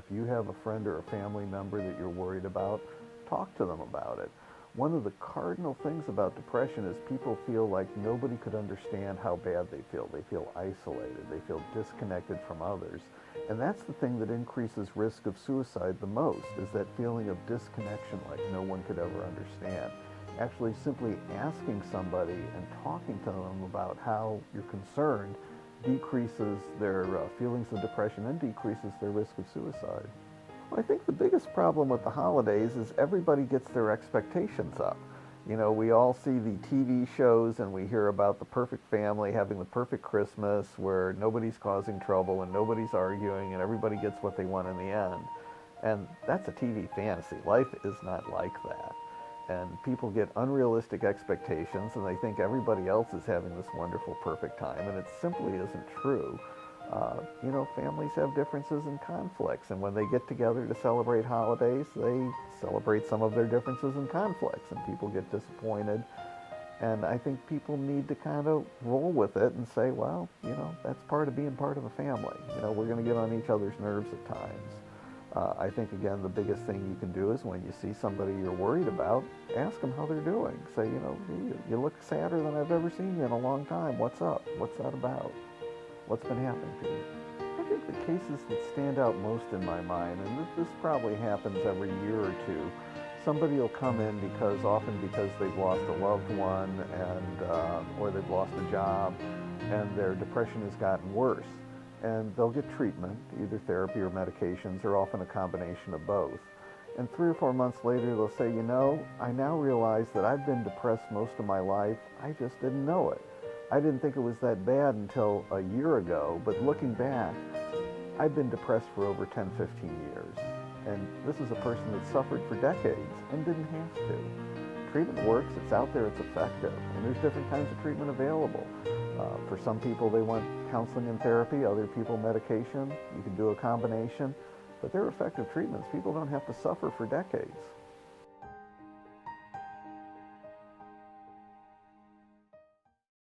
If you have a friend or a family member that you're worried about, talk to them about it. One of the cardinal things about depression is people feel like nobody could understand how bad they feel. They feel isolated. They feel disconnected from others. And that's the thing that increases risk of suicide the most, is that feeling of disconnection, like no one could ever understand. Actually, simply asking somebody and talking to them about how you're concerned decreases their feelings of depression and decreases their risk of suicide. Well, I think the biggest problem with the holidays is everybody gets their expectations up. You know, we all see the TV shows and we hear about the perfect family having the perfect Christmas where nobody's causing trouble and nobody's arguing and everybody gets what they want in the end. And that's a TV fantasy. Life is not like that. And people get unrealistic expectations and they think everybody else is having this wonderful, perfect time, and it simply isn't true. Families have differences and conflicts, and when they get together to celebrate holidays, they celebrate some of their differences and conflicts, and people get disappointed. And I think people need to kind of roll with it and say, well, that's part of being part of a family. We're going to get on each other's nerves at times. I think, again, the biggest thing you can do is when you see somebody you're worried about, ask them how they're doing. Say, you look sadder than I've ever seen you in a long time. What's up? What's that about? What's been happening to you? I think the cases that stand out most in my mind, and this probably happens every year or two, somebody will come in often because they've lost a loved one or they've lost a job and their depression has gotten worse. And they'll get treatment, either therapy or medications, or often a combination of both. And 3 or 4 months later, they'll say, I now realize that I've been depressed most of my life. I just didn't know it. I didn't think it was that bad until a year ago, but looking back, I've been depressed for over 10, 15 years. And this is a person that suffered for decades and didn't have to. Treatment works, it's out there, it's effective, and there's different kinds of treatment available. For some people, they want counseling and therapy, other people medication. You can do a combination, but they're effective treatments. People don't have to suffer for decades.